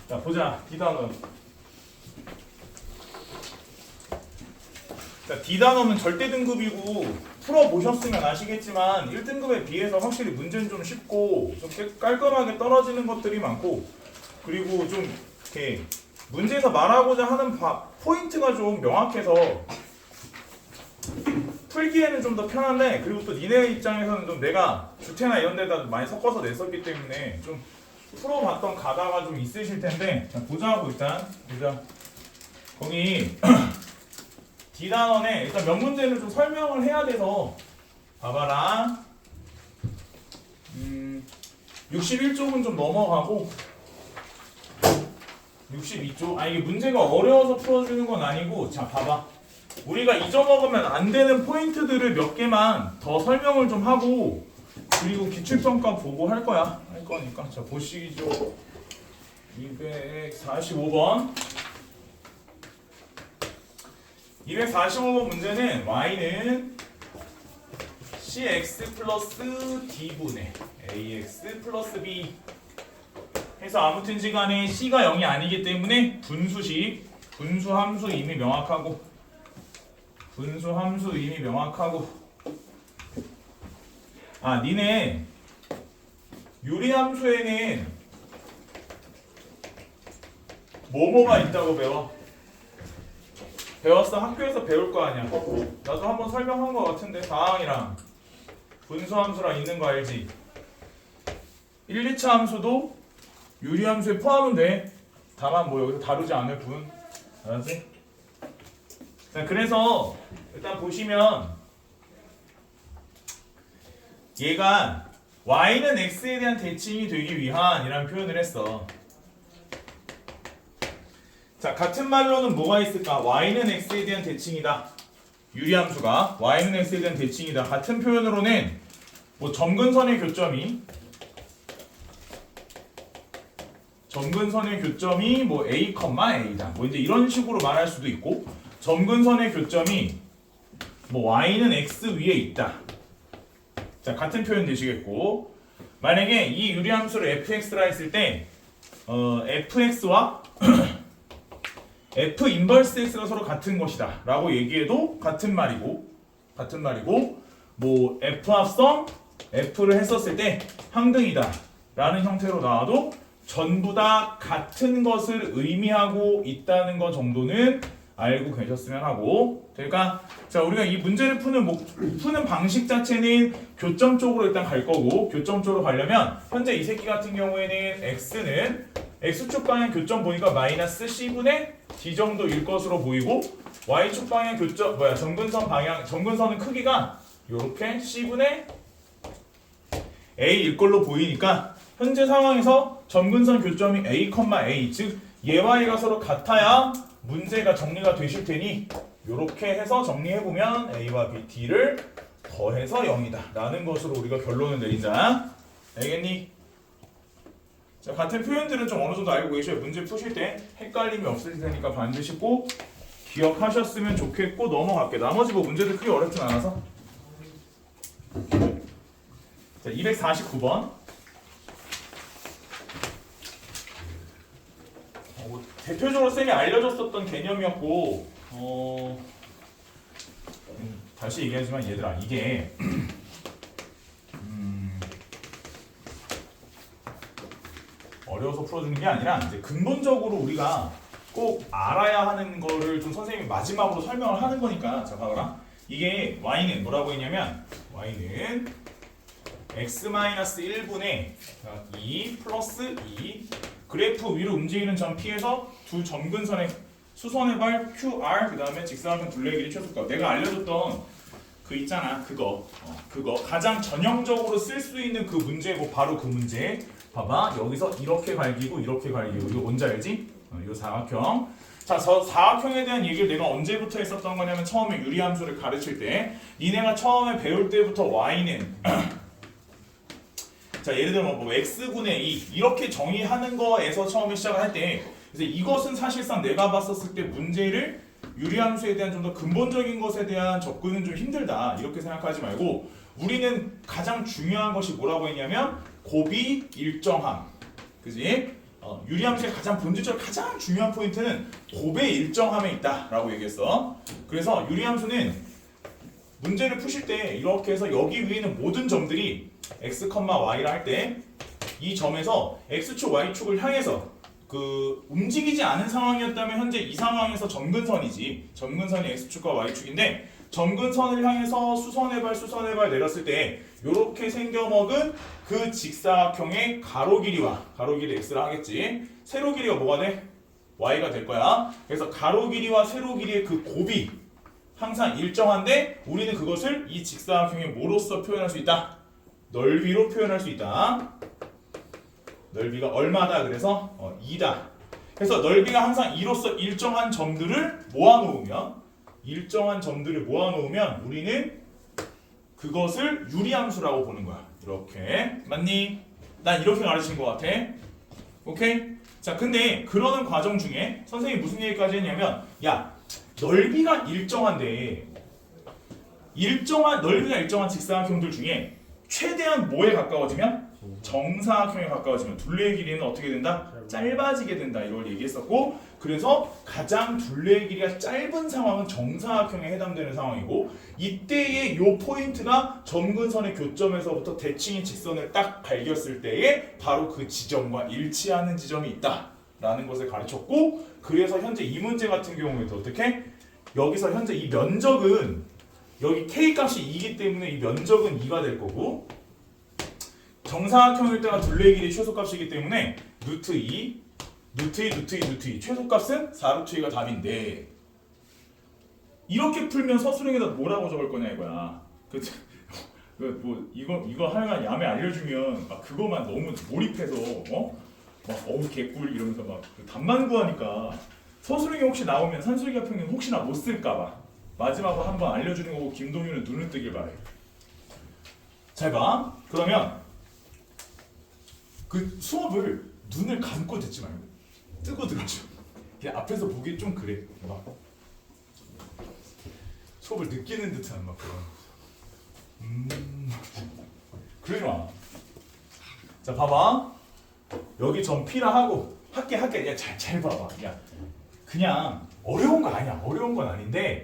자 보자. D단원. 자 D단원은 절대 등급이고 풀어보셨으면 아시겠지만 1등급에 비해서 확실히 문제는 좀 쉽고 좀 깔끔하게 떨어지는 것들이 많고, 그리고 좀 이렇게 문제에서 말하고자 하는 포인트가 좀 명확해서 풀기에는 좀 더 편한데, 그리고 또 니네 입장에서는 좀 내가 주태나 이런 데다 많이 섞어서 냈었기 때문에 좀 풀어봤던 가다가 좀 있으실 텐데, 자 보자고. 일단 보자. 거기 D단원에 일단 몇 문제를 좀 설명을 해야 돼서 봐봐라. 61쪽은 좀 넘어가고 62쪽. 아 이게 문제가 어려워서 풀어주는 건 아니고, 자 봐봐. 우리가 잊어먹으면 안 되는 포인트들을 몇 개만 더 설명을 좀 하고, 그리고 기출평가 보고 할 거니까. 자 보시죠. 245번 245번 문제는 y는 cx 플러스 d분의 ax 플러스 b 해서 아무튼지 간에 c가 0이 아니기 때문에 분수식, 분수함수 이미 명확하고 아 니네 유리함수에는 뭐뭐가 있다고 배웠어? 학교에서 배울 거 아니야. 나도 한번 설명한 거 같은데 사항이랑 분수함수랑 있는 거 알지? 1, 2차 함수도 유리함수에 포함은 돼. 다만 뭐 여기서 다루지 않을 뿐. 알았지? 자, 그래서 일단 보시면 얘가 y는 x에 대한 대칭이 되기 위한 이라는 표현을 했어. 자, 같은 말로는 뭐가 있을까? y는 x에 대한 대칭이다. 유리함수가 y는 x에 대한 대칭이다. 같은 표현으로는 뭐 점근선의 교점이 뭐 a, a다. 뭐 이제 이런 식으로 말할 수도 있고, 점근선의 교점이 뭐 y는 x 위에 있다. 자, 같은 표현 되시겠고, 만약에 이 유리함수를 fx라 했을 때 fx와 f 인버스 x가 서로 같은 것이다 라고 얘기해도 같은 말이고, 뭐 f 합성 f를 했었을 때 항등이다 라는 형태로 나와도 전부 다 같은 것을 의미하고 있다는 것 정도는 알고 계셨으면 하고. 그러니까 자, 우리가 이 문제를 푸는 방식 자체는 교점 쪽으로 일단 갈 거고, 교점 쪽으로 가려면 현재 이 새끼 같은 경우에는 x는 x축 방향 교점 보니까 마이너스 c분의 d 정도일 것으로 보이고, y축 방향 교점 점근선은 크기가 요렇게 c분의 a일 걸로 보이니까 현재 상황에서 점근선 교점이 a, a, 즉 얘와 얘가 서로 같아야 문제가 정리가 되실 테니 요렇게 해서 정리해보면 a와 b, d를 더해서 0이다 라는 것으로 우리가 결론을 내리자. 알겠니? 자, 같은 표현들은 좀 어느 정도 알고 계셔야 문제 푸실 때 헷갈림이 없을 테니까 반드시 꼭 기억하셨으면 좋겠고, 넘어갈게. 나머지 뭐 문제들 크게 어렵진 않아서. 자, 249번. 대표적으로 쌤이 알려줬었던 개념이었고, 다시 얘기하지만 얘들아, 이게 어려워서 풀어주는 게 아니라 이제 근본적으로 우리가 꼭 알아야 하는 거를 좀 선생님이 마지막으로 설명을 하는 거니까. 자, 봐봐라. 이게 y는 뭐라고 했냐면, y는 x-1분의 2 플러스 2 그래프 위로 움직이는 점 P에서 두 점근선의 수선의 발 QR, 그 다음에 직사각형 둘레 길이 최소값. 내가 알려줬던 그 있잖아, 그거 가장 전형적으로 쓸 수 있는 그 문제고, 바로 그 문제. 봐봐, 여기서 이렇게 갈기고 이렇게 갈기고, 이거 뭔지 알지? 이거 사각형. 자, 저 사각형에 대한 얘기를 내가 언제부터 했었던 거냐면, 처음에 유리함수를 가르칠 때 니네가 처음에 배울 때부터 y는 자, 예를 들면 뭐 x분의 2 이렇게 정의하는 거에서 처음에 시작을 할 때, 그래서 이것은 사실상 내가 봤었을 때 문제를 유리함수에 대한 좀 더 근본적인 것에 대한 접근은 좀 힘들다 이렇게 생각하지 말고, 우리는 가장 중요한 것이 뭐라고 했냐면 고비 일정함, 그지? 유리함수의 가장 본질적으로 가장 중요한 포인트는 곱의 일정함에 있다라고 얘기했어. 그래서 유리함수는 문제를 푸실 때 이렇게 해서 여기 위에 있는 모든 점들이 x, y라 할 때 이 점에서 x축, y축을 향해서 그 움직이지 않은 상황이었다면 현재 이 상황에서 점근선이지. 점근선이 x축과 y축인데 점근선을 향해서 수선의 발 내렸을 때 이렇게 생겨먹은 그 직사각형의 가로 길이와 가로 길이 x라 하겠지. 세로 길이가 뭐가 돼? y가 될 거야. 그래서 가로 길이와 세로 길이의 그 곱이 항상 일정한데 우리는 그것을 이 직사각형의 뭐로서 표현할 수 있다? 넓이로 표현할 수 있다. 넓이가 얼마다? 그래서 2다. 그래서 넓이가 항상 2로서 일정한 점들을 모아놓으면 우리는 그것을 유리함수라고 보는 거야. 이렇게 맞니? 난 이렇게 가르친 것 같아. 오케이? 자, 근데 그러는 과정 중에 선생님이 무슨 얘기까지 했냐면 야, 넓이가 일정한데 넓이가 일정한 직사각형들 중에 최대한 뭐에 가까워지면? 정사각형에 가까워지면 둘레의 길이는 어떻게 된다? 짧아지게 된다. 이걸 얘기했었고 그래서 가장 둘레의 길이가 짧은 상황은 정사각형에 해당되는 상황이고 이때의 요 포인트가 점근선의 교점에서부터 대칭인 직선을 딱 갈겼을 때에 바로 그 지점과 일치하는 지점이 있다라는 것을 가르쳤고 그래서 현재 이 문제 같은 경우에도 어떻게? 여기서 현재 이 면적은 여기 k 값이 2이기 때문에 이 면적은 2가 될 거고 정사각형일 때가 둘레의 길이 최소값이기 때문에 루트 2 최소값은 4루트 2가 답인데 이렇게 풀면 서술형에다 뭐라고 적을 거냐 이거야. 뭐 이거 하여간 야매 알려주면 막 그거만 너무 몰입해서 막 어우 개꿀 이러면서 막 답만 구하니까 서술형이 혹시 나오면 산술기하평균 혹시나 못 쓸까봐 마지막으로 한번 알려주는 거고 김동윤은 눈을 뜨길 바래. 잘 봐. 그러면 그 수업을 눈을 감고 듣지 말고 뜨고 들어줘. 그냥 앞에서 보기 좀 그래. 막 수업을 느끼는 듯한 막 그런. 그러지 마. 자, 봐봐. 여기 점 P라 하고 할게. 야, 잘 봐봐. 야, 그냥 어려운 거 아니야. 어려운 건 아닌데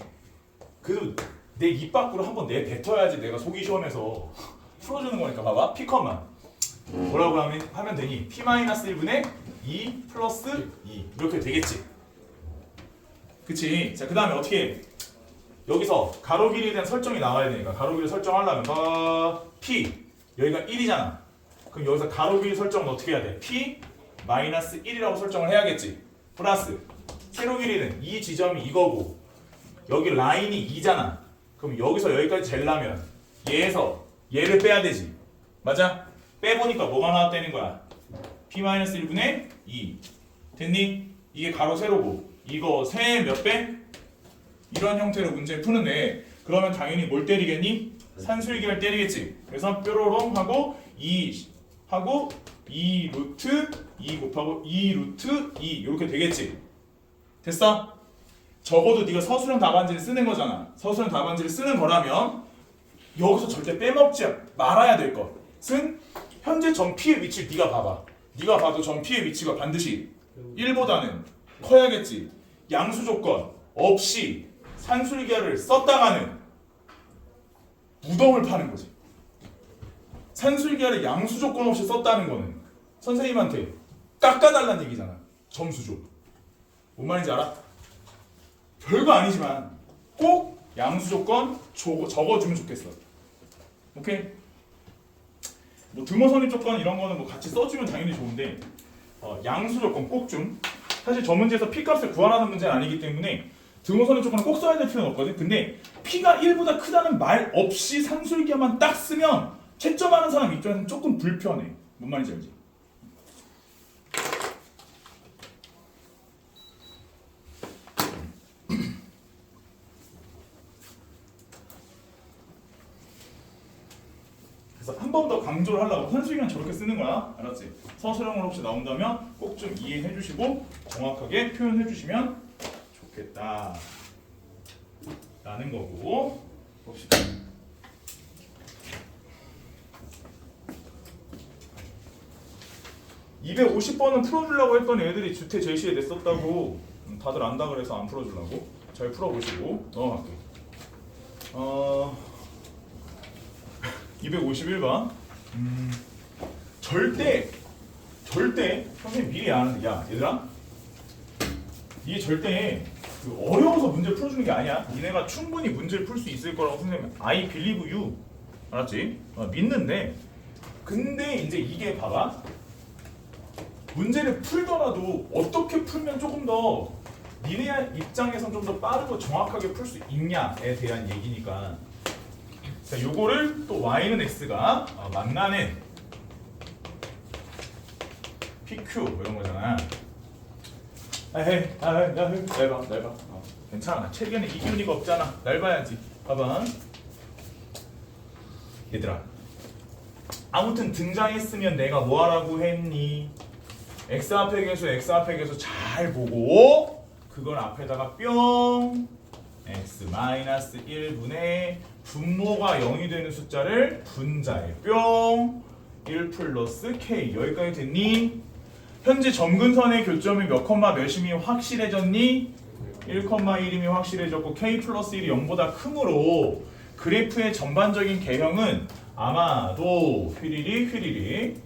그래도 내 입 밖으로 한번 내뱉어야지 내가 속이 시원해서 풀어주는 거니까 봐봐. P컷만. 뭐라고 하면 되니? P-1분의 2 플러스 2 이렇게 되겠지. 그치? 자, 그 다음에 어떻게 해? 여기서 가로 길이에 대한 설정이 나와야 되니까 가로 길이 설정하려면 P 여기가 1이잖아. 그럼 여기서 가로 길이 설정은 어떻게 해야 돼? P-1이라고 설정을 해야겠지. 플러스 세로 길이는 이 지점이 이거고 여기 라인이 2잖아. 그럼 여기서 여기까지 재려면 얘에서 얘를 빼야 되지. 맞아? 빼보니까 뭐가 나왔다는 거야? P-1분의 2 됐니? 이게 가로 세로고 이거 세 몇 배? 이런 형태로 문제 푸는데 그러면 당연히 뭘 때리겠니? 산술기를 때리겠지. 그래서 뾰로롱 하고 2 하고 2 루트 2 곱하고 2 루트 2 이렇게 되겠지. 됐어? 적어도 네가 서술형 답안지를 쓰는 거잖아. 서술형 답안지를 쓰는 거라면 여기서 절대 빼먹지 말아야 될 것은 현재 점 P의 위치를 네가 봐봐. 네가 봐도 점 P의 위치가 반드시 1보다는 커야겠지. 양수 조건 없이 산술기하를 썼다가는 무덤을 파는 거지. 산술기하를 양수 조건 없이 썼다는 거는 선생님한테 깎아달라는 얘기잖아. 점수 줘. 뭔 말인지 알아? 별거 아니지만 꼭 양수 조건 적어주면 좋겠어. 오케이? 뭐 등호 선입 조건 이런 거는 뭐 같이 써주면 당연히 좋은데 양수 조건 꼭 좀. 사실 저 문제에서 P 값을 구하라는 문제는 아니기 때문에 등호 선입 조건을 꼭 써야 될 필요는 없거든. 근데 P가 1보다 크다는 말 없이 산술기만 딱 쓰면 채점하는 사람 입장에서는 조금 불편해. 뭔 말인지 알지? 그래서 한 번 더 강조를 하려고 산술기만 저렇게 쓰는 거야. 알았지? 서술형으로 혹시 나온다면 꼭 좀 이해해 주시고 정확하게 표현해 주시면 좋겠다 라는 거고. 봅시다. 250번은 풀어주려고 했더니 애들이 주태 제시에 냈었다고. 다들 안다 그래서 안 풀어주려고. 잘 풀어보시고 넘어갈게. 251번. 절대 선생님 미리 아는데, 야 얘들아, 이게 절대 그 어려워서 문제를 풀어주는 게 아니야. 니네가 충분히 문제를 풀 수 있을 거라고 선생님 I believe you, 알았지? 믿는데, 근데 이제 이게 봐봐, 문제를 풀더라도 어떻게 풀면 조금 더 니네 입장에선 좀 더 빠르고 정확하게 풀 수 있냐에 대한 얘기니까. 자, 요거를 또 y는 x가 만나는 PQ 뭐 이런 거잖아. 날 봐. 괜찮아. 체리는 이기는 이가 없잖아. 날 봐야지. 봐봐. 얘들아. 아무튼 등장했으면 내가 뭐 하라고 했니? x 앞에 계수 잘 보고 그걸 앞에다가 뿅 x-1분의 분모가 0이 되는 숫자를 분자에 뿅 1 플러스 k. 여기까지 됐니? 현재 점근선의 교점이 몇 컴마 몇임이 확실해졌니? 1,1임이 확실해졌고 k 플러스 1이 0보다 크므로 그래프의 전반적인 개형은 아마도 휘리릭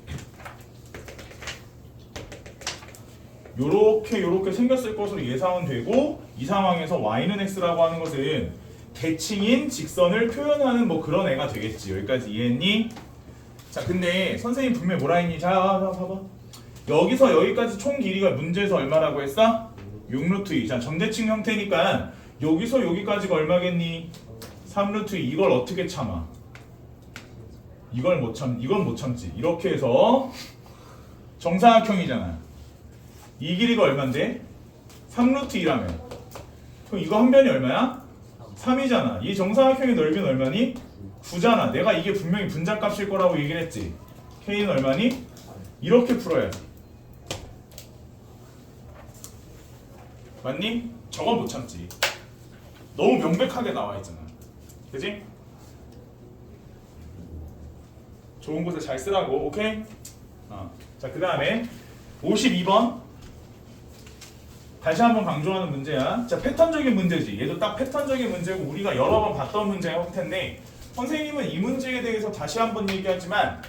요렇게 생겼을 것으로 예상은 되고, 이 상황에서 y는 x라고 하는 것은 대칭인 직선을 표현하는 뭐 그런 애가 되겠지. 여기까지 이해했니? 자, 근데 선생님 분명히 뭐라 했니? 자, 봐봐. 여기서 여기까지 총 길이가 문제에서 얼마라고 했어? 6루트 2. 자, 정대칭 형태니까 여기서 여기까지가 얼마겠니? 3루트 2. 이걸 어떻게 참아? 이건 못 참지. 이렇게 해서 정사각형이잖아. 이 길이가 얼만데? 3루트 2라며. 그럼 이거 한 변이 얼마야? 3이잖아. 이 정사각형의 넓이는 얼마니? 9잖아. 내가 이게 분명히 분자값일 거라고 얘기를 했지. K는 얼마니? 이렇게 풀어야지. 맞니? 저건 못 참지. 너무 명백하게 나와 있잖아. 그지? 좋은 곳에 잘 쓰라고. 오케이? 자, 그 다음에 52번. 다시 한번 강조하는 문제야. 자, 패턴적인 문제지. 얘도 딱 패턴적인 문제고 우리가 여러 번 봤던 문제의 형태인데, 선생님은 이 문제에 대해서 다시 한번 얘기하지만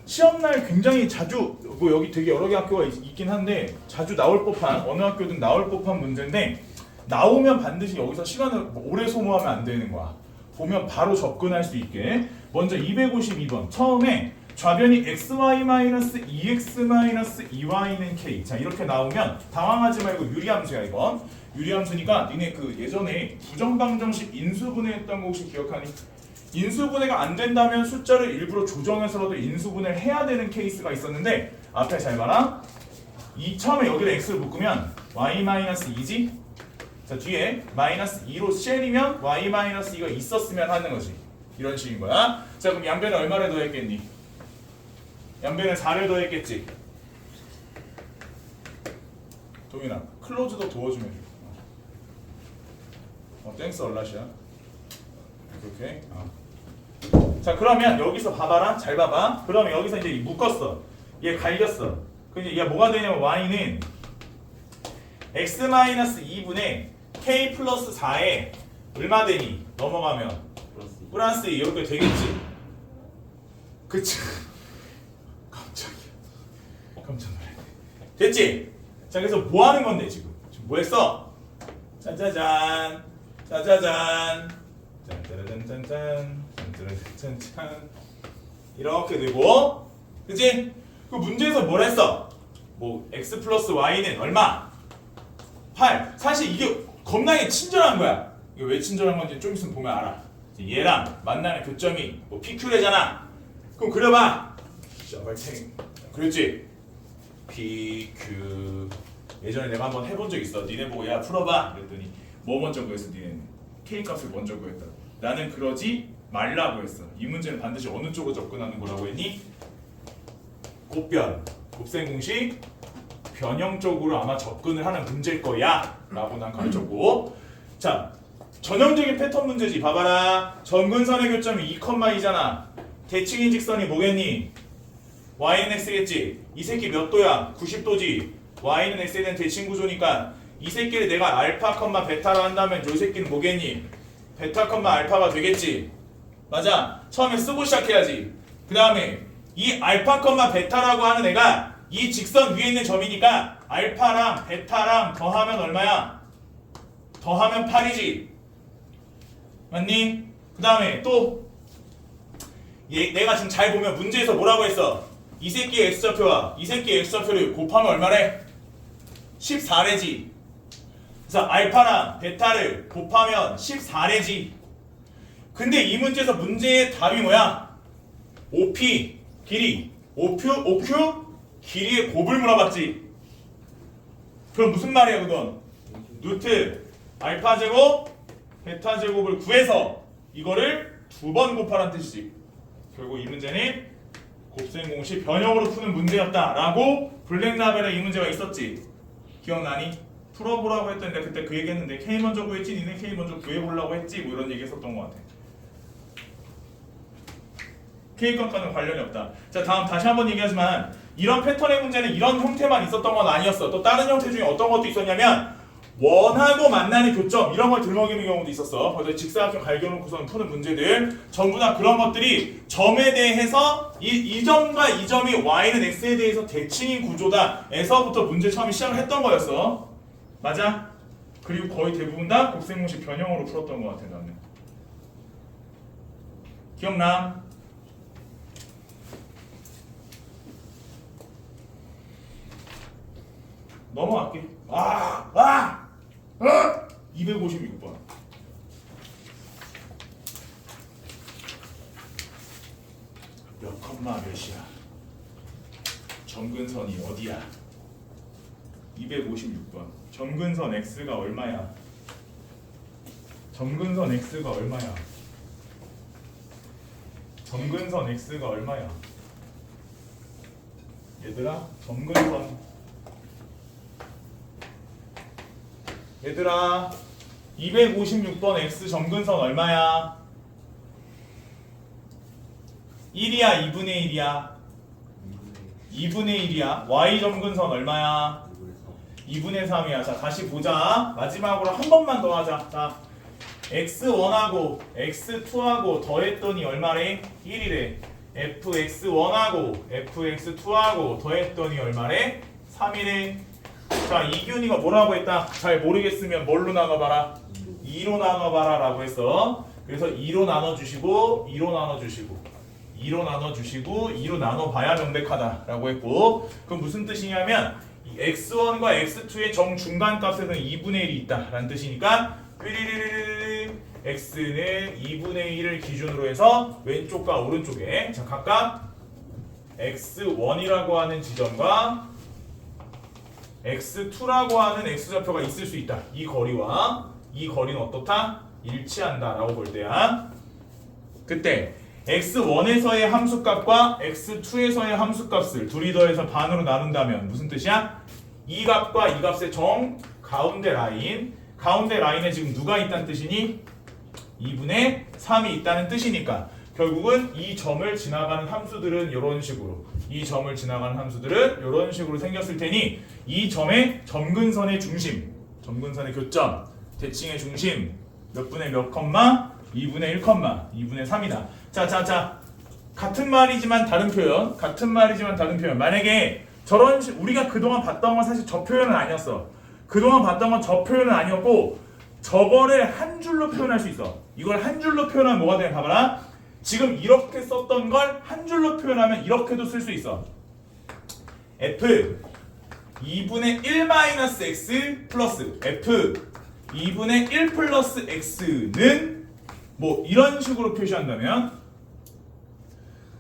시험날 굉장히 자주, 뭐 여기 되게 여러 개 학교가 있긴 한데 자주 나올 법한, 어느 학교든 나올 법한 문제인데, 나오면 반드시 여기서 시간을 오래 소모하면 안 되는 거야. 보면 바로 접근할 수 있게. 먼저 252번. 처음에 좌변이 x-2x-2y는 k. 자, 이렇게 나오면 당황하지 말고 유리함수야. 이건 유리함수니까 니네 그 예전에 부정방정식 인수분해했던 거 혹시 기억하니? 인수분해가 안 된다면 숫자를 일부러 조정해서라도 인수분해를 해야 되는 케이스가 있었는데, 앞에 잘 봐라. 처음에 여기다 x를 묶으면 y-2지? 자, 뒤에 마이너스 2로 쉘이면 y-2가 있었으면 하는 거지. 이런 식인 거야. 자, 그럼 양변에 얼마를 더했겠니? 양변에 4를 더했겠지. 동인아, 클로즈도 도와주면 돼. 땡스 얼라시야. 오케이. 자, 그러면 여기서 봐봐라. 잘 봐봐. 그러면 여기서 이제 묶었어. 얘 갈렸어. 그럼 얘가 뭐가 되냐면 y는 x-2분의 k 플러스 4에 얼마 되니? 넘어가면 플러스 2 이렇게 되겠지. 그치? 깜짝 놀랐네. 됐지? 자, 그래서 뭐 하는 건데 지금 뭐 했어? 짜자잔 짠짜라짠짠짠 짠짜라짠짠 이렇게 되고, 그치? 그 문제에서 뭘 했어? 뭐 x 플러스 y는 얼마? 8. 사실 이게 겁나게 친절한 거야. 이게 왜 친절한 건지 좀 있으면 보면 알아. 얘랑 만나는 교점이 뭐 PQ래잖아. 그럼 그려봐. 셔발탱. 그렇지? PQ. 예전에 내가 한번 해본 적 있어. 니네 보고 야 풀어봐. 그랬더니 뭐 먼저 구했어? 니네는 K 값을 먼저 구했다. 나는 그러지 말라고 했어. 이 문제는 반드시 어느 쪽으로 접근하는 거라고 했니? 곱변. 곱셈 공식. 변형적으로 아마 접근을 하는 문제일 거야 라고 난 가르쳤고, 자, 전형적인 패턴 문제지. 봐봐라. 점근선의 교점이 2,2잖아. 대칭인 직선이 뭐겠니? y는 x겠지. 이 새끼 몇 도야? 90도지. y는 x에 대한 대칭 구조니까 이 새끼를 내가 알파, 베타로 한다면 이 새끼는 뭐겠니? 베타, 알파가 되겠지. 맞아. 처음에 쓰고 시작해야지. 그 다음에 이 알파, 베타라고 하는 애가 이 직선 위에 있는 점이니까 알파랑 베타랑 더하면 얼마야? 더하면 8이지. 맞니? 그 다음에 또 내가 지금 잘 보면 문제에서 뭐라고 했어? 이 새끼의 x좌표와 이 새끼의 x좌표를 곱하면 얼마래? 14래지. 그래서 알파랑 베타를 곱하면 14래지. 근데 이 문제에서 문제의 답이 뭐야? OP 길이 OQ 길이의 곱을 물어봤지. 그럼 무슨 말이야 그건? 루트 알파 제곱 베타 제곱을 구해서 이거를 두 번 곱하라는 뜻이지. 결국 이 문제는 곱셈 공식 변형으로 푸는 문제였다라고 블랙라벨에 이 문제가 있었지. 기억나니? 풀어보라고 했던데 그때 그 얘기했는데 K 먼저 구했지 니네 K 먼저 구해보려고 했지 뭐 이런 얘기 했었던 것 같아. K값과는 관련이 없다. 자 다음 다시 한번 얘기하지만 이런 패턴의 문제는 이런 형태만 있었던 건 아니었어. 또 다른 형태 중에 어떤 것도 있었냐면 원하고 만나는 교점 이런 걸 들먹이는 경우도 있었어. 그래서 직사각형 갈겨놓고서 푸는 문제들 전부 다 그런 것들이 점에 대해서 이 점과 이 점이 y는 x에 대해서 대칭인 구조다 에서부터 문제 처음에 시작을 했던 거였어. 맞아? 그리고 거의 대부분 다 곱셈공식 변형으로 풀었던 것 같아 나는. 기억나? 넘어갈게. 256번. 몇 컴마 몇이야? 점근선이 어디야? 256번. 점근선 x가 얼마야? 점근선 x가 얼마야? 점근선 x가 얼마야? 얘들아, 점근선 얘들아 256번 x 점근선 얼마야? 1이야 2분의 1이야? 2분의 1이야. y 점근선 얼마야? 2분의 3이야. 자 다시 보자. 마지막으로 한 번만 더 하자. 자 x1하고 x2하고 더했더니 얼마래? 1이래. fx1하고 fx2하고 더했더니 얼마래? 3이래. 자 이균이가 뭐라고 했다? 잘 모르겠으면 뭘로 나눠봐라? 2로 나눠봐라 라고 했어. 그래서 2로 나눠주시고 2로 나눠주시고 2로 나눠주시고 2로 나눠봐야 명백하다 라고 했고, 그럼 무슨 뜻이냐면 이 x1과 x2의 정중간값에는 2분의 1이 있다 라는 뜻이니까 x는 2분의 1을 기준으로 해서 왼쪽과 오른쪽에 자 각각 x1이라고 하는 지점과 x2라고 하는 x좌표가 있을 수 있다. 이 거리와 이 거리는 어떻다? 일치한다 라고 볼 때야. 그때 x1에서의 함수값과 x2에서의 함수값을 둘이 더해서 반으로 나눈다면 무슨 뜻이야? 이 값과 이 값의 정 가운데 라인, 가운데 라인에 지금 누가 있다는 뜻이니? 2분의 3이 있다는 뜻이니까 결국은 이 점을 지나가는 함수들은 이런 식으로, 이 점을 지나가는 함수들은 이런 식으로 생겼을 테니 이 점의 점근선의 중심, 점근선의 교점, 대칭의 중심 몇 분의 몇 컴마? 2분의 1 컴마 2분의 3이다. 자 같은 말이지만 다른 표현, 같은 말이지만 다른 표현. 만약에 저런 우리가 그동안 봤던 건 사실 저 표현은 아니었어. 그동안 봤던 건 저 표현은 아니었고 저거를 한 줄로 표현할 수 있어. 이걸 한 줄로 표현하면 뭐가 되냐 봐봐라. 지금 이렇게 썼던 걸 한 줄로 표현하면 이렇게도 쓸 수 있어. f 2분의 1 마이너스 x 플러스 f 2분의 1 플러스 x는 뭐 이런 식으로 표시한다면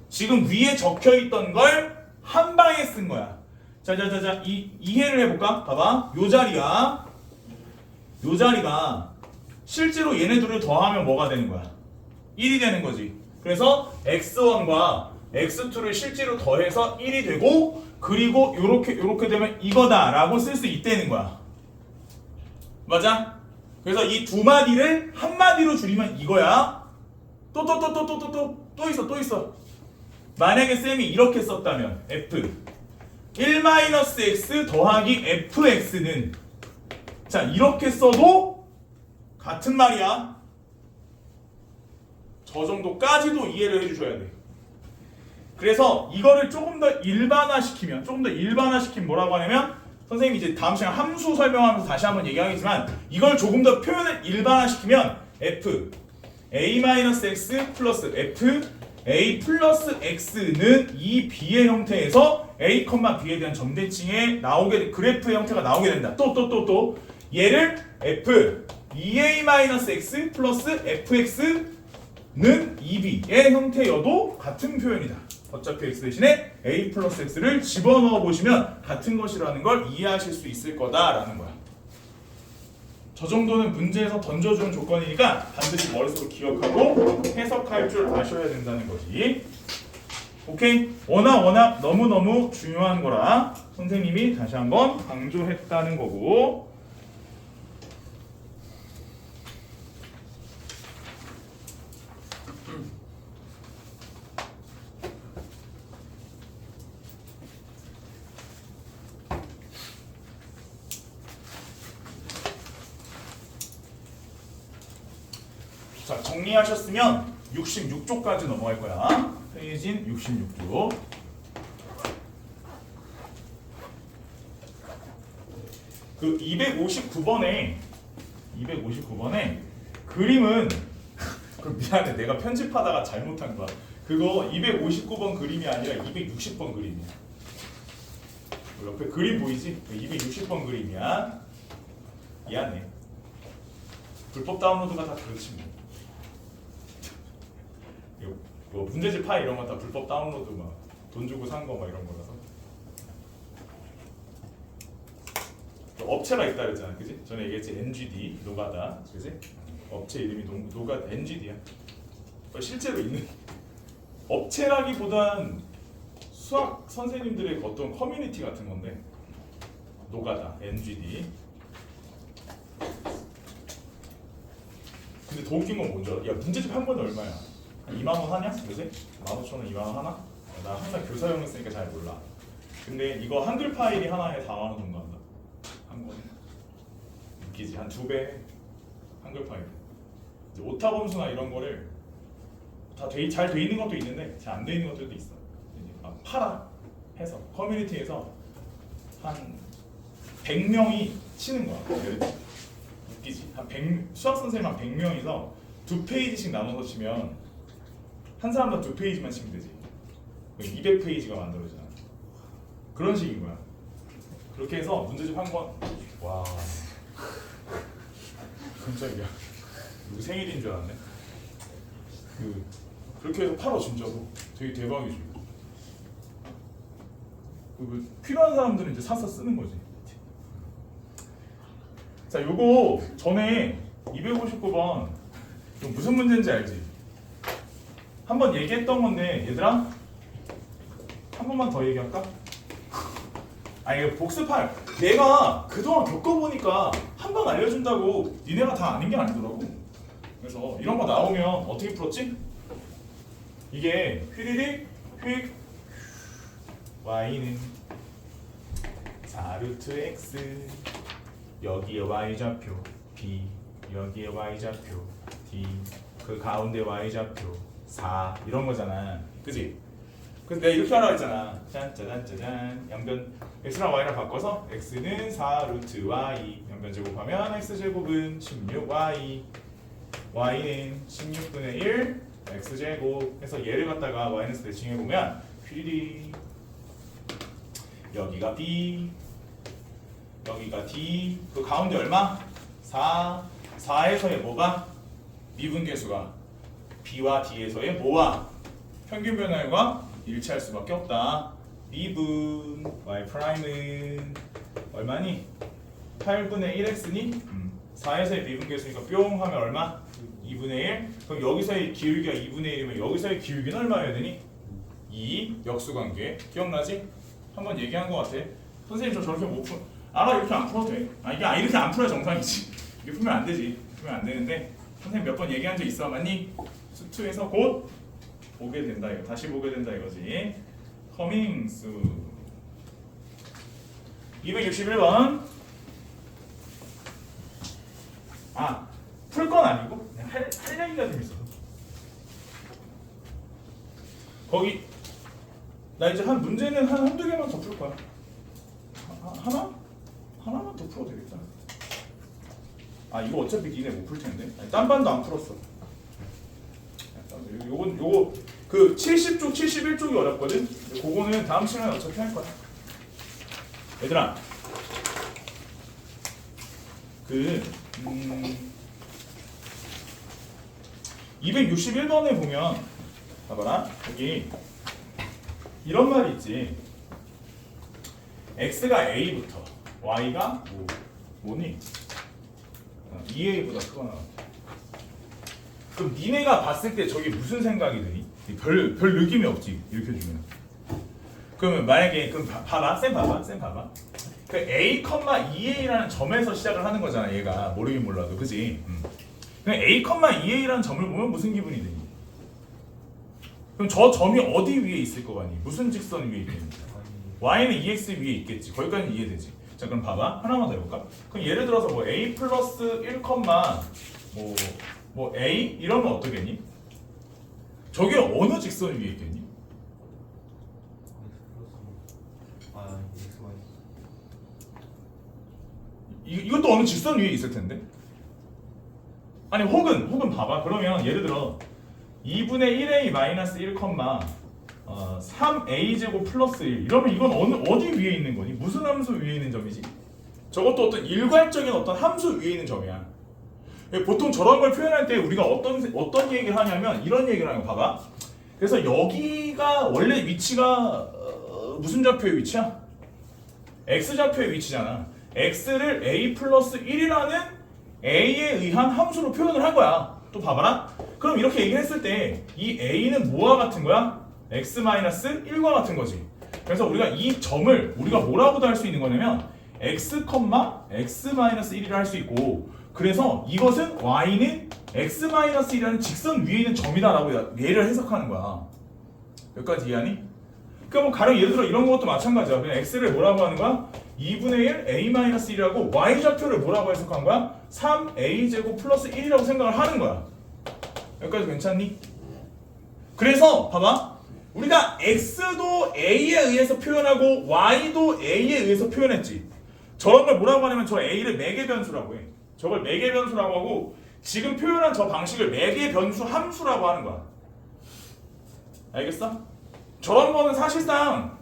지금 위에 적혀있던 걸 한 방에 쓴 거야. 자 이해를 해볼까? 봐봐. 요 자리가 실제로 얘네 둘을 더하면 뭐가 되는 거야? 1이 되는 거지. 그래서 x1과 x2를 실제로 더해서 1이 되고, 그리고 요렇게 되면 이거다 라고 쓸 수 있다는 거야. 맞아? 그래서 이 두 마디를 한 마디로 줄이면 이거야. 또 있어. 만약에 쌤이 이렇게 썼다면 f 1-x 더하기 fx는 자 이렇게 써도 같은 말이야. 저 정도까지도 이해를 해주셔야 돼. 그래서 이거를 조금 더 일반화시키면 뭐라고 하냐면 선생님이 이제 다음 시간 함수 설명하면서 다시 한번 얘기하겠지만 이걸 조금 더 표현을 일반화시키면 f a-x 플러스 f a 플러스 x는 이 b의 형태에서 a, b에 대한 점대칭에 나오게 그래프의 형태가 나오게 된다. 또 얘를 f 2a-x 플러스 fx는 2b의 형태여도 같은 표현이다. 어차피 x 대신에 a 플러스 x를 집어넣어 보시면 같은 것이라는 걸 이해하실 수 있을 거다라는 거야. 저 정도는 문제에서 던져주는 조건이니까 반드시 머릿속으로 기억하고 해석할 줄 아셔야 된다는 거지. 오케이? 워낙 너무너무 중요한 거라 선생님이 다시 한번 강조했다는 거고. 자, 정리하셨으면 66쪽까지 넘어갈 거야. 페이지 66쪽. 그 259번에 그림은 그 미안해 내가 편집하다가 잘못한 거야. 그거 259번 그림이 아니라 260번 그림이야. 옆에 그림 보이지? 260번 그림이야. 미안해. 불법 다운로드가 다 그렇지 뭐. 뭐 문제집 파일 이런 거 다 불법 다운로드 막 돈 주고 산 거 막 이런 거라서. 업체가 있다 그랬잖아, 그지? 전에 얘기했지 NGD 노가다, 그지? 업체 이름이 노가다 NGD야. 실제로 있는 업체라기보단 수학 선생님들의 어떤 커뮤니티 같은 건데 노가다 NGD. 근데 더 웃긴 건 뭔지 알아? 야 문제집 한 권에 얼마야? 2만 원 하냐? 요새? 15,000원 2만 원 하나? 나 항상 교사용 했으니까 잘 몰라. 근데 이거 한글 파일이 하나에 4만 원 정도 한다. 한 권에. 웃기지? 한 2배 한글 파일. 이제 오타 범수나 이런 거를 다 잘 돼 있는 것도 있는데 잘 안 돼 있는 것들도 있어. 이제 막 팔아 해서 커뮤니티에서 한 100명이 치는 거야. 웃기지? 한 100, 수학 선생님 한 100명이서 2페이지씩 나눠서 치면 한 사람당 2페이지만 치면 되지. 200페이지가 만들어지잖아. 그런 식인 거야. 그렇게 해서 문제집 한 권. 와. 깜짝이야. 누구 생일인 줄 알았네. 그렇게 해서 팔아 진짜로. 되게 대박이지. 필요한 사람들은 이제 사서 쓰는 거지. 자, 요거 전에 259번 이거 무슨 문제인지 알지? 한번 얘기했던 건데 얘들아 한 번만 더 얘기할까? 아니 복습할 내가 그동안 겪어보니까 한 번 알려준다고 니네가 다 아는 게 아니더라고. 그래서 이런 거 나오면 어떻게 풀었지? 이게 휘리릭 휙 y는 4루트 x 여기에 y좌표 b 여기에 y좌표 d 그 가운데 y좌표 4 이런 거잖아, 그지? 그래서 내가 이렇게 하라고 했잖아. 짠짜잔짜잔 양변 x랑 y랑 바꿔서 x는 4루트 y 양변 제곱하면 x제곱은 16y y는 16분의 1 x제곱 해서 얘를 갖다가 마이너스 대칭해보면 휘리 여기가 b 여기가 d 그 가운데 얼마? 4에서의 뭐가? 미분계수가 b와 d에서의 뭐와? 평균 변화율과 일치할 수밖에 없다. 미분 y 프라임은 얼마니? 8분의 1x니? 4에서의 미분계수니까 뿅 하면 얼마? 2분의 1? 그럼 여기서의 기울기가 2분의 1이면 여기서의 기울기는 얼마여야 되니? 2 역수관계 기억나지? 한번 얘기한 것 같아. 선생님 저 저렇게 못 풀 알아. 이렇게 안 풀어도 돼. 이렇게 안 풀어야 정상이지. 이렇게 풀면 안 되지. 풀면 안 되는데 선생님 몇 번 얘기한 적 있어. 맞니? 수투에서 곧 보게 된다 이거. 다시 보게 된다 이거지. coming soon. 261번. 아, 풀 건 아니고 그냥 할 얘기가 좀 있어. 거기 나 이제 한 문제는 한두 개만 더 풀 거야. 하나만 더 풀어도 되겠다. 아, 이거 어차피 니네 못 풀 텐데. 아니, 딴 반도 안 풀었어. 요거 그 70쪽, 71쪽이 어렵거든. 그거는 다음 시간에 어차피 할 거야. 얘들아, 그 261번에 보면 봐봐라. 여기 이런 말이 있지. x가 a부터 y가 뭐니? 2a보다 크거나. 그럼 니네가 봤을 때 저게 무슨 생각이 드니? 별 느낌이 없지. 이렇게 주면. 그러면 만약에 그럼 쌤 봐봐. 그 a, 2a라는 점에서 시작을 하는 거잖아. 얘가 모르긴 몰라도, 그지? 그럼 a, 2a라는 점을 보면 무슨 기분이 드니? 그럼 저 점이 어디 위에 있을 거 같니? 무슨 직선 위에 있겠니? y는 2x 위에 있겠지. 거기까지는 이해되지. 자, 그럼 봐봐. 하나만 더 해볼까? 그럼 예를 들어서 뭐 a 플러스 1, 뭐 a 이러면 어떻겠니? 저게 어느 직선 위에 있겠니? 이것도 어느 직선 위에 있을 텐데. 아니 혹은 봐봐. 그러면 예를 들어 2분의 1a 마이너스 1, 3a 제곱 플러스 1 이러면 이건 어디 위에 있는 거니? 무슨 함수 위에 있는 점이지? 저것도 어떤 일괄적인 어떤 함수 위에 있는 점이야. 보통 저런 걸 표현할 때 우리가 어떤 얘기를 하냐면 이런 얘기를 하는 거 봐봐. 그래서 여기가 원래 위치가 무슨 좌표의 위치야? x좌표의 위치잖아. x를 a 플러스 1이라는 a에 의한 함수로 표현을 한 거야. 또 봐봐라. 그럼 이렇게 얘기를 했을 때 이 a는 뭐와 같은 거야? x 마이너스 1과 같은 거지. 그래서 우리가 이 점을 우리가 뭐라고도 할 수 있는 거냐면 x, x 마이너스 1이라 할 수 있고, 그래서 이것은 y는 x 마이너스 1이라는 직선 위에 있는 점이다라고 얘를 해석하는 거야. 여기까지 이해하니? 그러니까 뭐 가령 예를 들어 이런 것도 마찬가지야. 그냥 x를 뭐라고 하는 거야? 2분의 1 a 마이너스 1이라고 y 좌표를 뭐라고 해석한 거야? 3a 제곱 플러스 1이라고 생각을 하는 거야. 여기까지 괜찮니? 그래서 봐봐. 우리가 x도 a에 의해서 표현하고 y도 a에 의해서 표현했지. 저런 걸 뭐라고 하냐면 저 a를 매개 변수라고 해. 저걸 매개 변수라고 하고 지금 표현한 저 방식을 매개 변수 함수라고 하는 거야. 알겠어? 저런 거는 사실상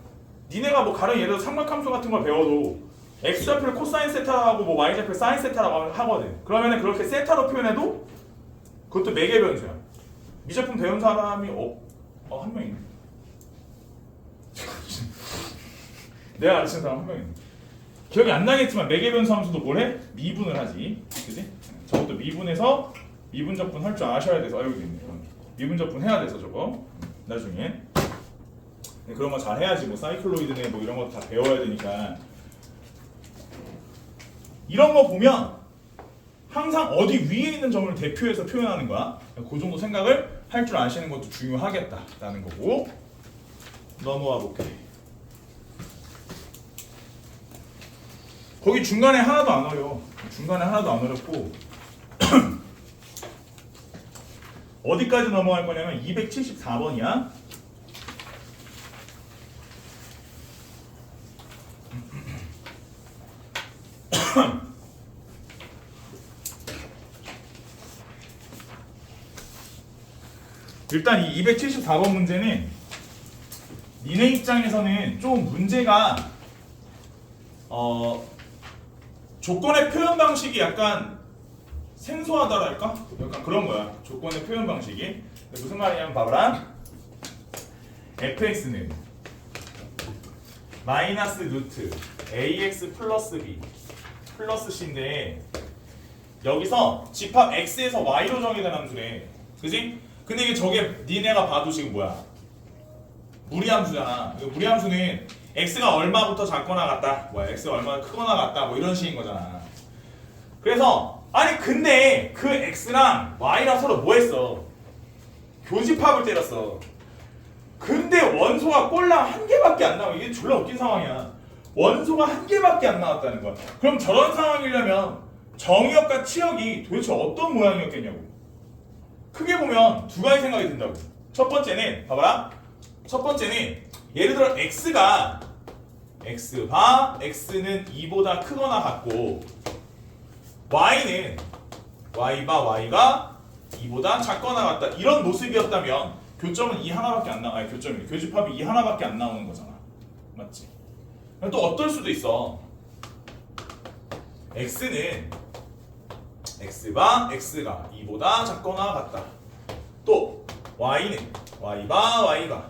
니네가 뭐 가령 예를 들어 삼각함수 같은 걸 배워도 x좌표를 코사인 세타하고 뭐 y좌표를 사인 세타라고 하거든. 그러면은 그렇게 세타로 표현해도 그것도 매개 변수야. 미적분 배운 사람이 한 명 있네. 내가 가르친 사람 한 명 있네. 기억이 안 나겠지만 매개 변수 함수도 뭘 해? 미분을 하지. 그지? 저것도 미분해서 미분적분 할 줄 아셔야 돼서 여기 있네. 미분적분 해야 돼서 저거 나중에. 그런 거 잘 해야지. 뭐 사이클로이드네 뭐 이런 거 다 배워야 되니까. 이런 거 보면 항상 어디 위에 있는 점을 대표해서 표현하는 거야. 그 정도 생각을 할 줄 아시는 것도 중요하겠다라는 거고. 넘어와 볼게. 거기 중간에 하나도 안 어려워. 중간에 하나도 안 어렵고 어디까지 넘어갈 거냐면 274번이야. 일단 이 274번 문제는 니네 입장에서는 좀 문제가 조건의 표현 방식이 약간 생소하다랄까? 약간 그런 거야. 조건의 표현 방식이. 무슨 말이냐면 봐봐라. fx는 마이너스 루트 ax 플러스 b 플러스 c인데 여기서 집합 x에서 y로 정의된 함수래. 그지? 근데 이게 저게 니네가 봐도 지금 뭐야? 무리함수잖아. 무리함수는 x가 얼마부터 작거나 같다, 뭐야 x가 얼마나 크거나 같다, 뭐 이런 식인 거잖아. 그래서 아니 근데 그 x랑 y랑 서로 뭐 했어? 교집합을 때렸어. 근데 원소가 꼴랑 한 개밖에 안 나와. 이게 졸라 웃긴 상황이야. 원소가 한 개밖에 안 나왔다는 거야. 그럼 저런 상황이려면 정의역과 치역이 도대체 어떤 모양이었겠냐고. 크게 보면 두 가지 생각이 든다고. 첫 번째는 봐봐라. 첫 번째는 예를 들어 x가 x 바 x는 2보다 크거나 같고 y는 y 바 y가 2보다 작거나 같다. 이런 모습이었다면 교점은 2 하나밖에 안 나와. 아니 교점이 교집합이 2 하나밖에 안 나오는 거잖아. 맞지? 또 어떨 수도 있어. x는 x바 x가 2보다 작거나 같다. 또 y는 y바 y가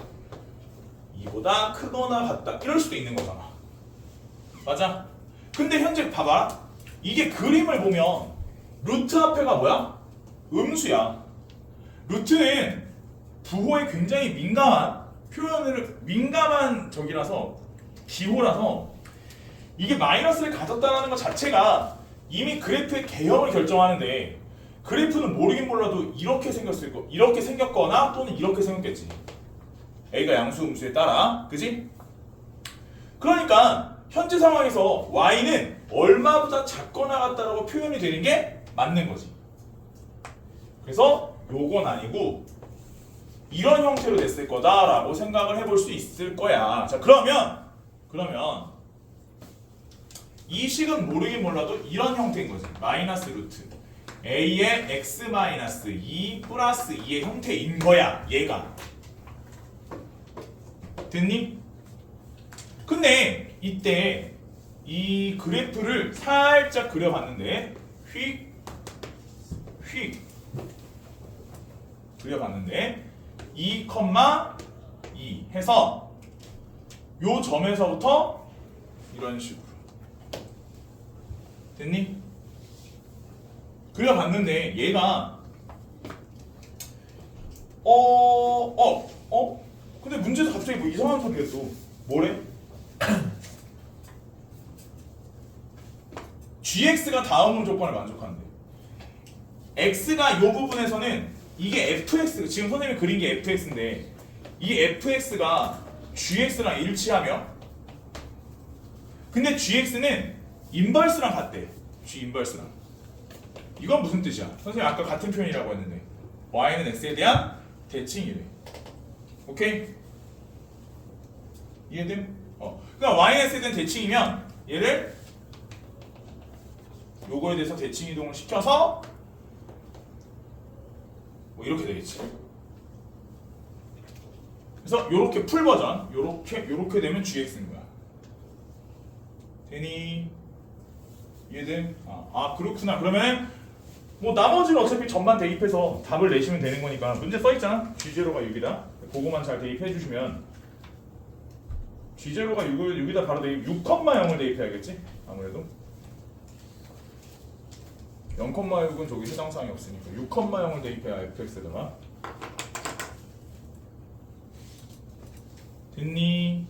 2보다 크거나 같다. 이럴 수도 있는 거잖아. 맞아? 근데 현재 봐봐. 이게 그림을 보면 루트 앞에가 뭐야? 음수야. 루트는 부호에 굉장히 민감한 적이라서 기호라서 이게 마이너스를 가졌다는 것 자체가 이미 그래프의 개형을 결정하는데 그래프는 모르긴 몰라도 이렇게 생겼을 거, 이렇게 생겼거나 또는 이렇게 생겼겠지. A가 양수 음수에 따라, 그지? 그러니까 현재 상황에서 Y는 얼마보다 작거나 같다라고 표현이 되는 게 맞는 거지. 그래서 요건 아니고 이런 형태로 됐을 거다라고 생각을 해볼 수 있을 거야. 자, 그러면 이 식은 모르긴 몰라도 이런 형태인 거지. 마이너스 루트 a의 x 마이너스 2 플러스 2의 형태인 거야. 얘가. 됐니? 근데 이때 이 그래프를 살짝 그려봤는데 휙 그려봤는데 2, 2 해서 요 점에서부터 이런 식으로 됐니? 그려봤는데 얘가 근데 문제에서 갑자기 뭐 이상한 소리 했어. 뭐래? gx가 다음으로 조건을 만족한대. x가 요 부분에서는 이게 fx, 지금 선생님이 그린 게 fx인데 이 fx가 gx랑 일치하며 근데 gx는 인버스랑 같대. g 인버스랑. 이건 무슨 뜻이야? 선생님 아까 같은 표현이라고 했는데 y는 x에 대한 대칭이래. 오케이? 이해됨? 그러니까 y는 x에 대한 대칭이면 얘를 요거에 대해서 대칭 이동을 시켜서 뭐 이렇게 되겠지. 그래서 요렇게 풀 버전, 요렇게 되면 gx인 거야. 되니? 이해돼? 그렇구나. 그러면 뭐 나머지는 어차피 전반 대입해서 답을 내시면 되는 거니까 문제 써 있잖아. G0가 6이다. 그거만 잘 대입해 주시면 G0가 6이다 바로 대입 6,0을 대입해야겠지? 아무래도 0,6은 저기 해당 사항이 없으니까 6,0을 대입해야 fx에다가 됐니?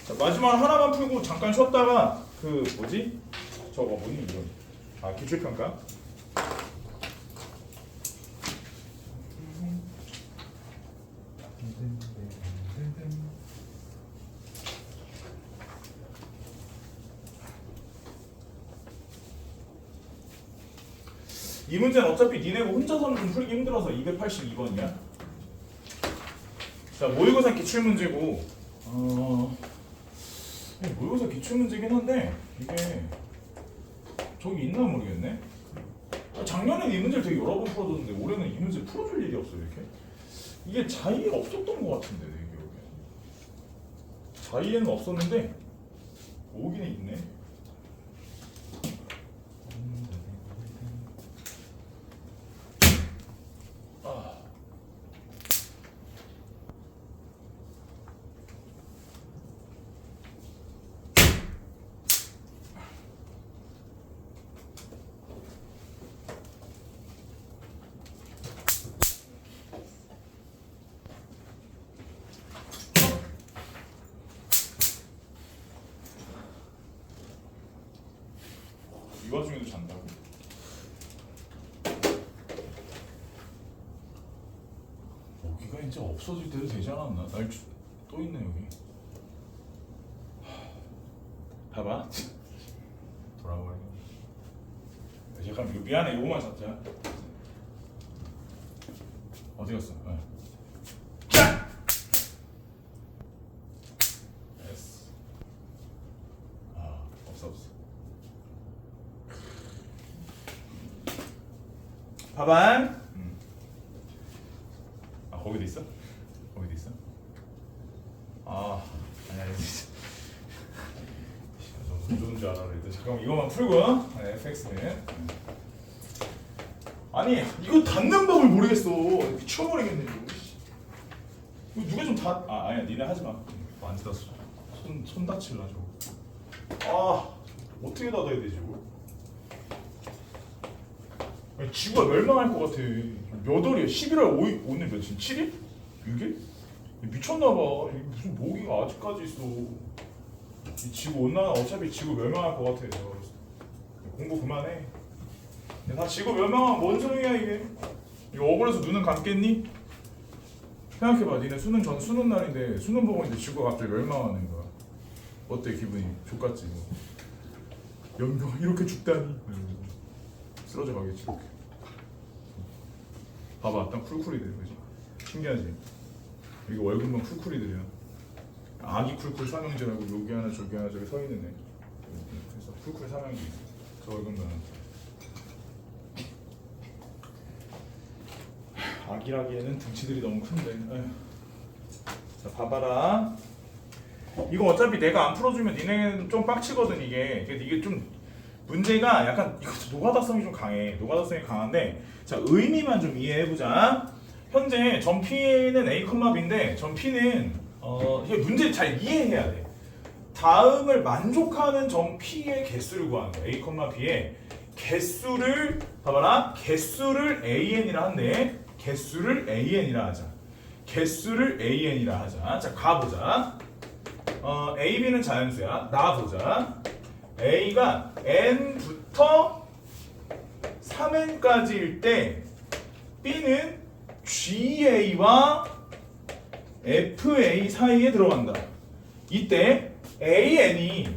자, 마지막 하나만 풀고 잠깐 쉬었다가 그 뭐지? 저거 뭐니 이거? 기출평가. 이 문제는 어차피 니네가 혼자서는 좀 풀기 힘들어서 282번이야. 자, 모의고사 기출문제고 모의고사 기출문제긴 한데 이게 저기 있나 모르겠네. 작년에는 이 문제를 되게 여러 번 풀어줬는데 올해는 이 문제 풀어줄 일이 없어. 이렇게 이게 자의에 없었던 것 같은데 내 기억에 자의에는 없었는데 오기는 있네. 이 와중에도 잔다고? 얘네 이제 없어질 때도 되지 않았나? 또 있네 여기. 봐봐. 돌아버려. 잠깐 미안해. 요거만 잡자. 어디 갔어? 자! 됐어. 없어. 봐봐. 거기도 있어? 거기도 있어? 아니야 진짜. 운 좋은 줄 알아. 잠깐만 이거만 풀고. fx는. 아니 이거 닫는 법을 모르겠어. 미쳐버리겠네 이거 누가 좀 아니야 니네 하지 마. 안 닫았어. 손 다칠라 저거. 어떻게 닫아야 되지 이거? 아니, 지구가 멸망할 것 같아. 몇 월이야? 11월 5일 오늘 며칠? 7일? 6일? 미쳤나봐. 무슨 모기가 아직까지 있어. 이 지구 온난화 어차피 지구 멸망할 것 같아. 공부 그만해. 다 지구 멸망하면 뭔 소리야 이게? 이거 억울해서 눈은 감겠니? 생각해봐. 니네 수능 날인데 수능 보고 있는데 지구가 갑자기 멸망하는 거야. 어때 기분이? 족같지 뭐. 연병 이렇게 죽다니. 쓰러져 가겠지 이렇게. 봐봐 딱 쿨쿨이들 그지? 신기하지? 이게 월급만 쿨쿨이들이야. 아기 쿨쿨 삼형제라고 여기 하나 저기 하나 저기 서 있는 애. 그래서 쿨쿨 삼형제 있어. 저 월급만. 아기라기에는 등치들이 너무 큰데. 자 봐봐라. 이거 어차피 내가 안 풀어주면 니네는 좀 빡치거든 이게. 이게 좀 문제가 약간 이거 노가다성이 좀 강해. 노가다성이 강한데 자 의미만 좀 이해해보자. 현재 점 P는 A, B인데 점 P는 문제 잘 이해해야 돼. 다음을 만족하는 점 P의 개수를 구하는 거야. A, B의 개수를 봐봐라. 개수를 AN이라 한대. 개수를 AN이라 하자. 개수를 AN이라 하자. 자 가보자. A, B는 자연수야. 나보자. A가 N부터 3N까지일 때 B는 GA와 FA 사이에 들어간다. 이때 AN이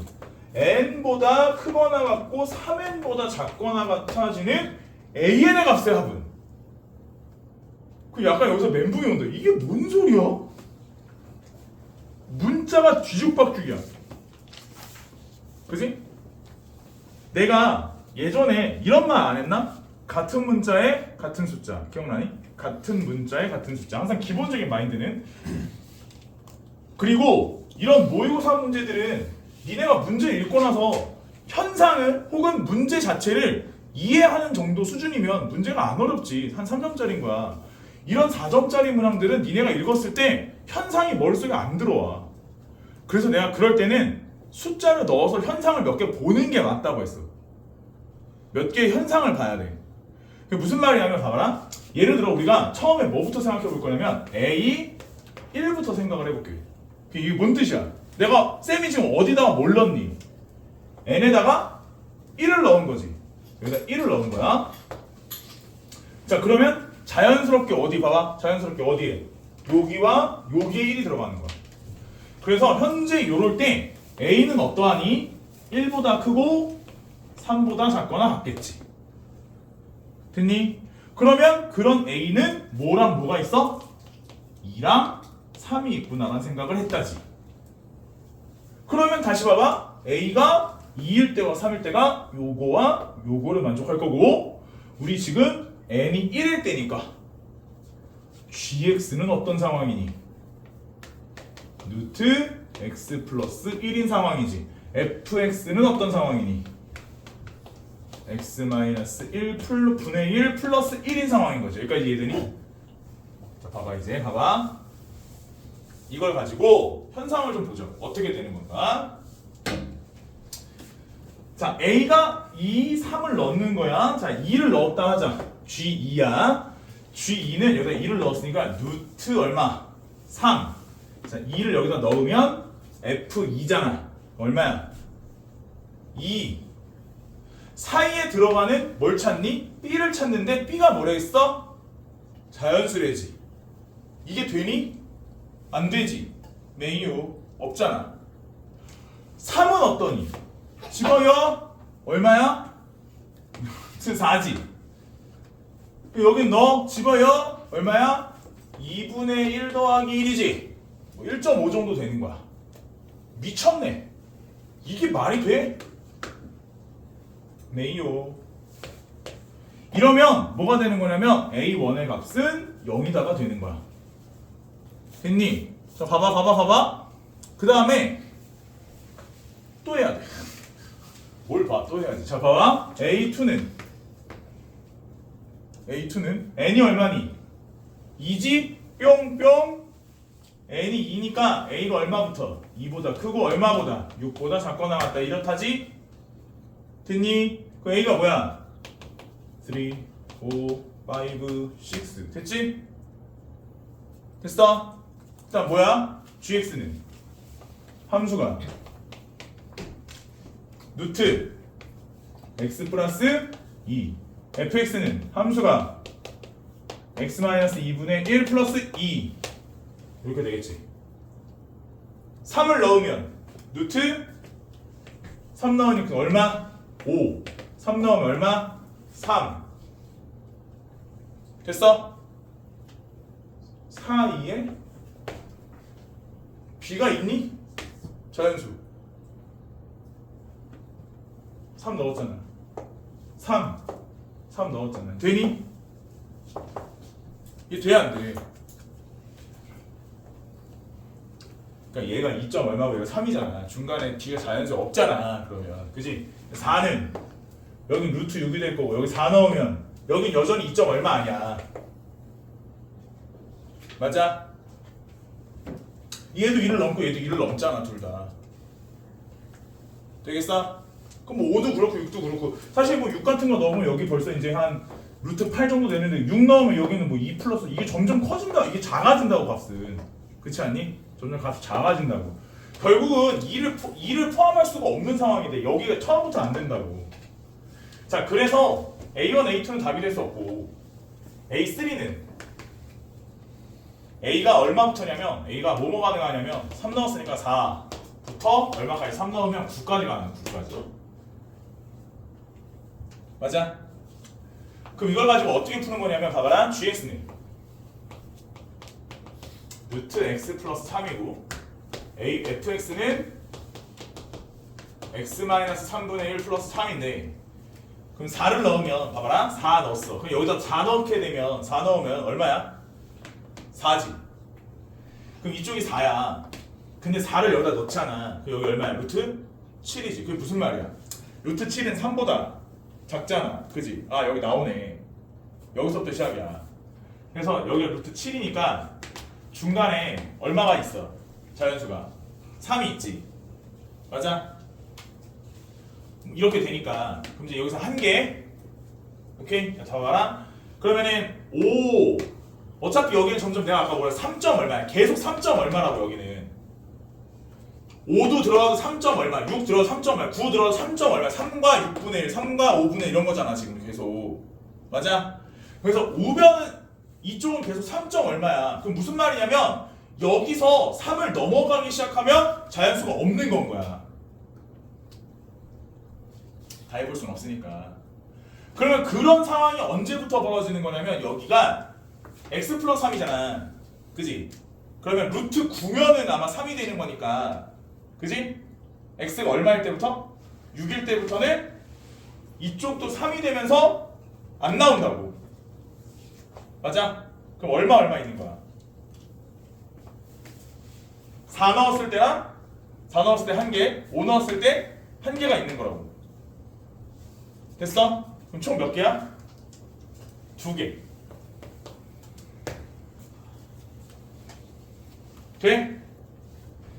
N보다 크거나 같고 3N보다 작거나 같아지는 AN의 값의 합은. 그 약간 여기서 멘붕이 온다. 이게 뭔 소리야? 문자가 뒤죽박죽이야. 그지? 내가 예전에 이런 말 안 했나? 같은 문자에 같은 숫자. 기억나니? 같은 문자에 같은 숫자. 항상 기본적인 마인드는. 그리고 이런 모의고사 문제들은 니네가 문제 읽고 나서 현상을 혹은 문제 자체를 이해하는 정도 수준이면 문제가 안 어렵지. 한 3점짜리인 거야. 이런 4점짜리 문항들은 니네가 읽었을 때 현상이 머릿속에 안 들어와. 그래서 내가 그럴 때는 숫자를 넣어서 현상을 몇 개 보는 게 맞다고 했어. 몇 개의 현상을 봐야 돼. 그게 무슨 말이냐면 봐봐라. 예를 들어 우리가 처음에 뭐부터 생각해 볼 거냐면 A 1부터 생각을 해볼게. 이게 뭔 뜻이야? 내가 쌤이 지금 어디다가 뭘 넣니? N에다가 1을 넣은 거지. 여기다 1을 넣은 거야. 자 그러면 자연스럽게 어디 봐봐. 자연스럽게 어디에? 여기와 여기에 1이 들어가는 거야. 그래서 현재 요럴 때 A는 어떠하니? 1보다 크고 3보다 작거나 같겠지. 됐니? 그러면 그런 A는 뭐랑 뭐가 있어? 2랑 3이 있구나라는 생각을 했다지. 그러면 다시 봐봐. A가 2일 때와 3일 때가 요거와 요거를 만족할 거고 우리 지금 N이 1일 때니까 GX는 어떤 상황이니? 루트 X 플러스 1인 상황이지. FX는 어떤 상황이니? X 마이너스 1 분의 1 플러스 1인 상황인 거죠. 여기까지 이해되니? 자 봐봐 이제 봐봐. 이걸 가지고 현상을 좀 보죠. 어떻게 되는 건가? 자 A가 2, 3을 넣는 거야. 자 2를 넣었다 하자. G2야. G2는 여기다 2를 넣었으니까 루트 얼마? 3. 자 2를 여기다 넣으면 F2잖아. 얼마야? 2. 사이에 들어가는 뭘 찾니? B를 찾는데 B가 뭐라 했어? 자연수래지. 이게 되니? 안 되지. 메이요. 없잖아. 3은 어떠니? 집어요. 얼마야? 4지. 여긴 너 집어요. 얼마야? 2분의 1 더하기 1이지. 1.5 정도 되는 거야. 미쳤네. 이게 말이 돼? 네요. 이러면 뭐가 되는 거냐면 A1의 값은 0이다가 되는 거야. 됐니? 자, 봐봐. 그 다음에 또 해야 돼. 뭘 봐? 또 해야지. 자, 봐봐. A2는 n이 얼마니? 2지? 뿅뿅. n이 2니까 a가 얼마부터? 2보다 크고 얼마보다? 6보다 작거나 같다. 이렇다지? 됐니? 그 a가 뭐야? 3, 4, 5, 6 됐지? 됐어? 일단 뭐야? gx는 함수가 루트 x 플러스 2 fx는 함수가 x 마이너스 2분의 1 플러스 2 이렇게 되겠지. 3을 넣으면 루트 3 넣으니까 얼마? 5 3 넣으면 얼마? 3 됐어? 4, 2에 b가 있니? 자연수 3 넣었잖아. 3 넣었잖아. 되니? 이게 돼야 안 돼? 그러니까 얘가 2. 얼마고 얘가 3이잖아. 중간에 뒤에 자연수 없잖아. 그러면 그지? 4는 여기 루트 6이 될 거고 여기 4 넣으면 여긴 여전히 2. 얼마 아니야. 맞아? 얘도 1을 넘고 얘도 1을 넘잖아. 둘 다. 되겠어? 그럼 뭐 5도 그렇고 6도 그렇고 사실 뭐 6 같은 거 넣으면 여기 벌써 이제 한 루트 8 정도 되는데 6 넣으면 여기는 뭐 2 플러스 이게 점점 커진다. 이게 작아진다고 값은. 그렇지 않니? 점점 값이 작아진다고. 결국은 2를 포함할 수가 없는 상황인데 여기가 처음부터 안 된다고. 자, 그래서 A1, A2는 답이 될 수 없고 A3는 A가 얼마부터냐면 A가 뭐뭐 가능하냐면 3 넣었으니까 4부터 얼마까지? 3 넣으면 9까지 가는 9까지. 맞아? 그럼 이걸 가지고 어떻게 푸는 거냐면 봐봐라. gx는 루트 x 플러스 3이고 fx는 x 마이너스 3분의 1 플러스 3인데 그럼 4를 넣으면 봐봐라. 4 넣었어. 그럼 여기다 4 넣게 되면 4 넣으면 얼마야? 4지. 그럼 이쪽이 4야. 근데 4를 여기다 넣잖아. 그럼 여기 얼마야? 루트 7이지. 그게 무슨 말이야? 루트 7은 3보다 작잖아. 그지? 아, 여기 나오네. 여기서부터 시작이야. 그래서 여기가 루트 7이니까 중간에 얼마가 있어? 자연수가 3이 있지. 맞아? 이렇게 되니까 그럼 이제 여기서 한 개. 오케이? 자, 봐봐라. 그러면은 5. 어차피 여기는 점점 내가 아까 뭐라 3. 얼마야? 계속 3. 얼마라고 여기는. 5도 들어가도 3. 얼마, 6 들어가도 3. 얼마, 9 들어가도 3. 얼마, 3과 6분의 1, 3과 5분의 1 이런 거잖아 지금 계속. 맞아? 그래서 우변은 이쪽은 계속 3. 얼마야. 그럼 무슨 말이냐면 여기서 3을 넘어가기 시작하면 자연수가 없는 건 거야. 다 해볼 수는 없으니까. 그러면 그런 상황이 언제부터 벌어지는 거냐면 여기가 x 플러스 3이잖아. 그지? 그러면 루트 9면은 아마 3이 되는 거니까. 그지? x가 얼마일 때부터? 6일 때부터는 이쪽도 3이 되면서 안 나온다고. 맞아? 그럼 얼마 있는 거야? 4 넣었을 때랑 4 넣었을 때 1개, 5 넣었을 때 1개가 있는 거라고. 됐어? 그럼 총 몇 개야? 2개. 돼?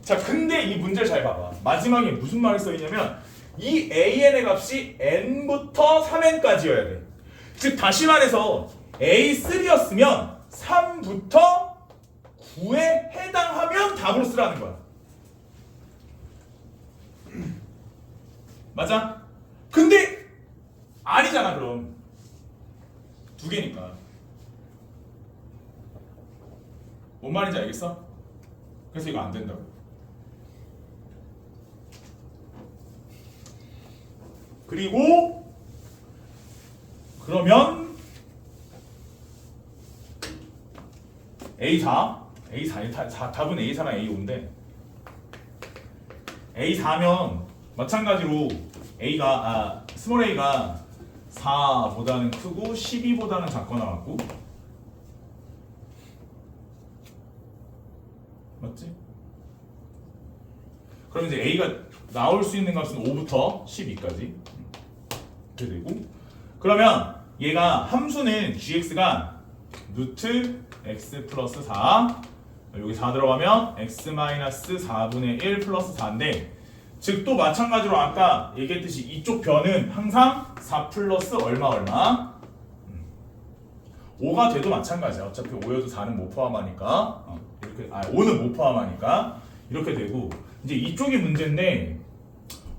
자, 근데 이 문제를 잘 봐봐. 마지막에 무슨 말이 써있냐면 이 AN의 값이 n부터 3n까지여야 돼. 즉 다시 말해서 A3였으면 3부터 9에 해당하면 답으로 쓰라는 거야. 맞아? 근데 아니잖아. 그럼 2개니까 뭔 말인지 알겠어? 그래서 이거 안 된다고. 그리고 그러면 A4 답은 A4랑 A5인데 A4면 마찬가지로 스몰 a가 4보다는 크고 12보다는 작거나 같고 맞지? 그럼 이제 a가 나올 수 있는 값은 5부터 12까지 이렇게 되고 그러면 얘가 함수는 gx가 루트 x 플러스 4 여기 4 들어가면 x 마이너스 4분의 1 플러스 4인데 즉 또 마찬가지로 아까 얘기했듯이 이쪽 변은 항상 4 플러스 얼마 5가 돼도 마찬가지야. 어차피 5여도 4는 못 포함하니까 이렇게 5는 못 포함하니까 이렇게 되고 이제 이쪽이 문제인데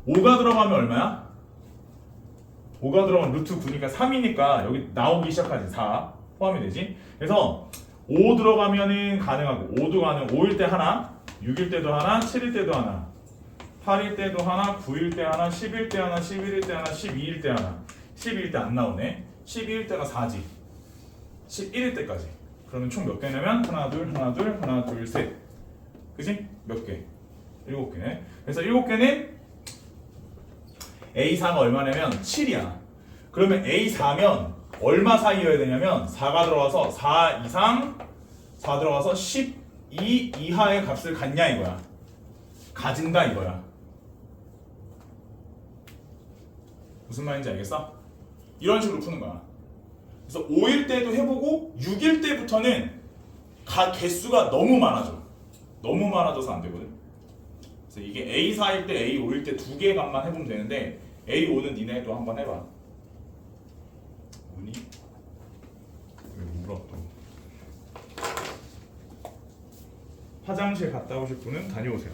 5가 들어가면 얼마야? 5가 들어가면 루트 9니까 3이니까 여기 나오기 시작하지. 4 포함이 되지. 그래서 5 들어가면은 가능하고 5도 가능 5일 때 하나 6일 때도 하나 7일 때도 하나 8일 때도 하나 9일 때 하나 10일 때 하나 11일 때 하나 12일 때 하나 12일 때 안 나오네 12일 때가 4지 11일 때까지 그러면 총 몇 개냐면 하나 둘 셋 그지? 몇 개? 7개 그래서 7개는 A4가 얼마냐면 7이야 그러면 A4면 얼마 사이여야 되냐면 4가 들어가서 4 이상 4 들어가서 12 이하의 값을 갖냐 이거야 가진다 이거야 무슨 말인지 알겠어? 이런 식으로 푸는 거야 그래서 5일 때도 해보고 6일 때부터는 개수가 너무 많아져 너무 많아져서 안 되거든 그래서 이게 A4일 때 A5일 때 두 개의 값만 해보면 되는데 A5는 니네 또 한번 해봐 우니? 왜 울어 또 화장실 갔다 오실 분은 다녀오세요